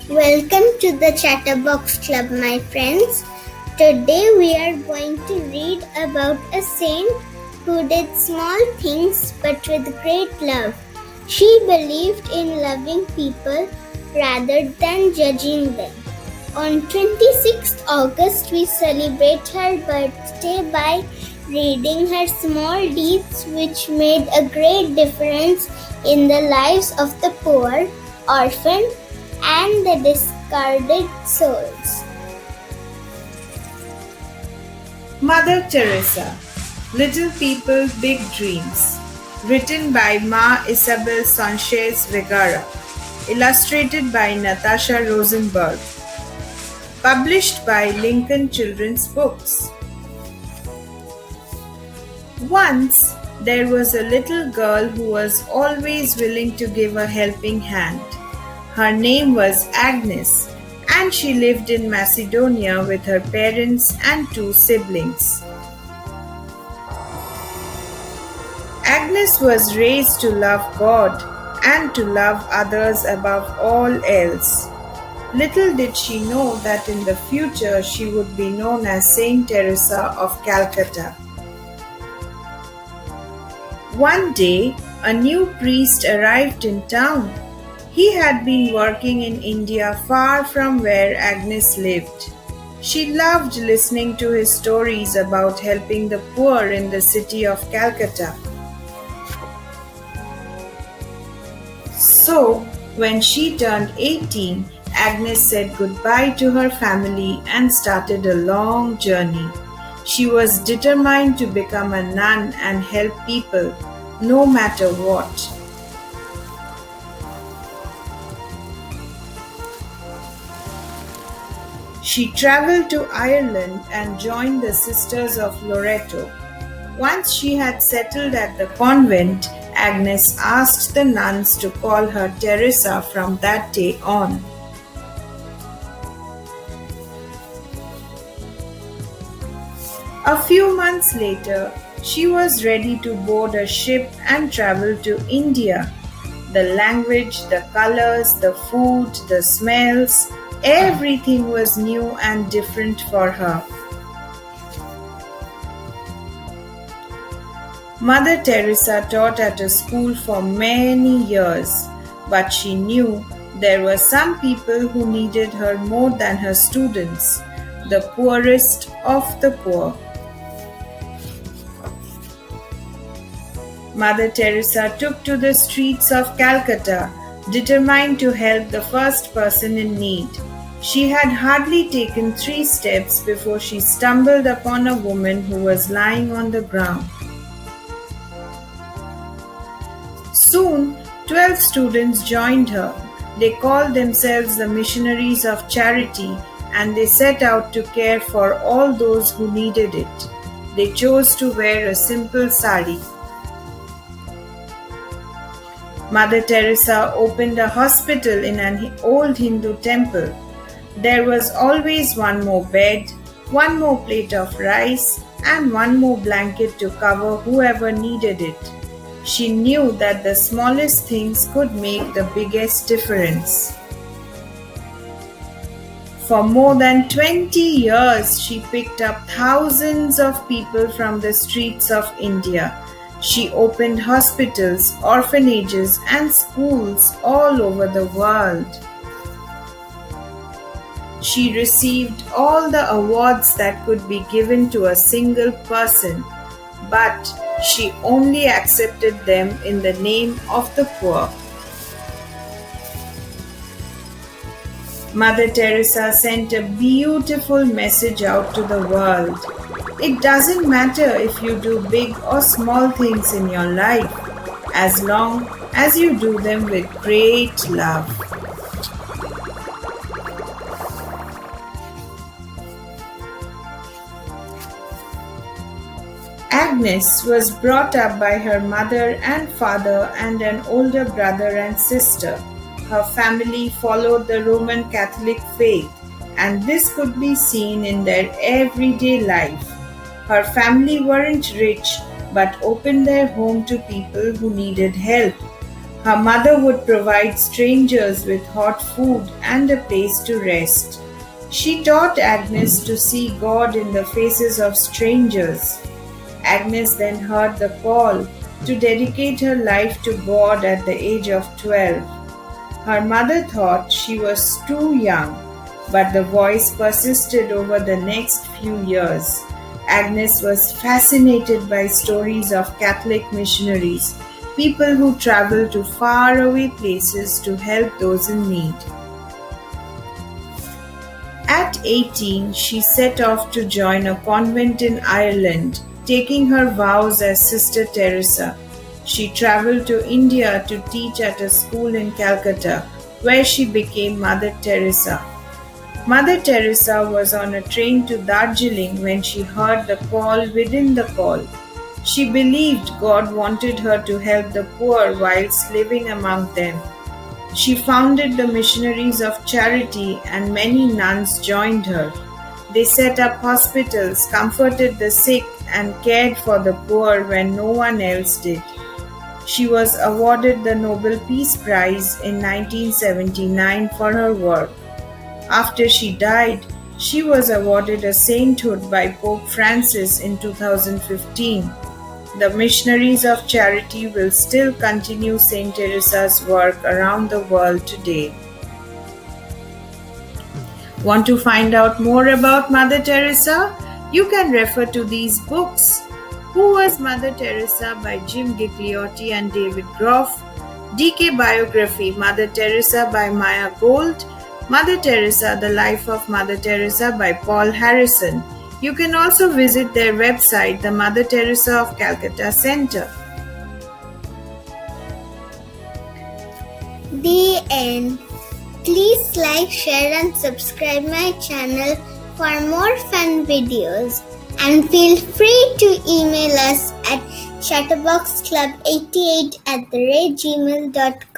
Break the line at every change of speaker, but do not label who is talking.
Welcome to the Chatterbox Club, my friends. Today we are going to read about a saint who did small things but with great love. She believed in loving people rather than judging them. On 26th August, we celebrate her birthday by reading her small deeds which made a great difference in the lives of the poor, orphan, and the discarded souls.
Mother Teresa, Little People, Big Dreams. Written by Isabel Sanchez Vegara. Illustrated by Natascha Rosenberg. Published by Lincoln Children's Books. Once, there was a little girl who was always willing to give a helping hand. Her name was Agnes, and she lived in Macedonia with her parents and two siblings. Agnes was raised to love God and to love others above all else. Little did she know that in the future she would be known as Saint Teresa of Calcutta. One day, a new priest arrived in town. He had been working in India far from where Agnes lived. She loved listening to his stories about helping the poor in the city of Calcutta. So, when she turned 18, Agnes said goodbye to her family and started a long journey. She was determined to become a nun and help people, no matter what. She traveled to Ireland and joined the Sisters of Loreto. Once she had settled at the convent, Agnes asked the nuns to call her Teresa from that day on. A few months later, she was ready to board a ship and travel to India. The language, the colors, the food, the smells, everything was new and different for her. Mother Teresa taught at a school for many years, but she knew there were some people who needed her more than her students, the poorest of the poor. Mother Teresa took to the streets of Calcutta, determined to help the first person in need. She had hardly taken 3 steps before she stumbled upon a woman who was lying on the ground. Soon, 12 students joined her. They called themselves the Missionaries of Charity, and they set out to care for all those who needed it. They chose to wear a simple sari. Mother Teresa opened a hospital in an old Hindu temple. There was always one more bed, one more plate of rice, and one more blanket to cover whoever needed it. She knew that the smallest things could make the biggest difference. For more than 20 years, she picked up thousands of people from the streets of India. She opened hospitals, orphanages, and schools all over the world. She received all the awards that could be given to a single person, but she only accepted them in the name of the poor. Mother Teresa sent a beautiful message out to the world. It doesn't matter if you do big or small things in your life, as long as you do them with great love. Agnes was brought up by her mother and father and an older brother and sister. Her family followed the Roman Catholic faith, and this could be seen in their everyday life. Her family weren't rich, but opened their home to people who needed help. Her mother would provide strangers with hot food and a place to rest. She taught Agnes to see God in the faces of strangers. Agnes then heard the call to dedicate her life to God at the age of 12. Her mother thought she was too young, but the voice persisted over the next few years. Agnes was fascinated by stories of Catholic missionaries, people who traveled to faraway places to help those in need. At 18, she set off to join a convent in Ireland, taking her vows as Sister Teresa. She traveled to India to teach at a school in Calcutta, where she became Mother Teresa. Mother Teresa was on a train to Darjeeling when she heard the call within the call. She believed God wanted her to help the poor whilst living among them. She founded the Missionaries of Charity and many nuns joined her. They set up hospitals, comforted the sick, and cared for the poor when no one else did. She was awarded the Nobel Peace Prize in 1979 for her work. After she died, she was awarded a sainthood by Pope Francis in 2015. The Missionaries of Charity will still continue Saint Teresa's work around the world today. Want to find out more about Mother Teresa? You can refer to these books. Who Was Mother Teresa by Jim Gigliotti and David Groff, DK Biography Mother Teresa by Maya Gold, Mother Teresa, The Life of Mother Teresa by Paul Harrison. You can also visit their website, the Mother Teresa of Calcutta Center.
The end. Please like, share and subscribe my channel for more fun videos. And feel free to email us at chatterboxclub88@gmail.com.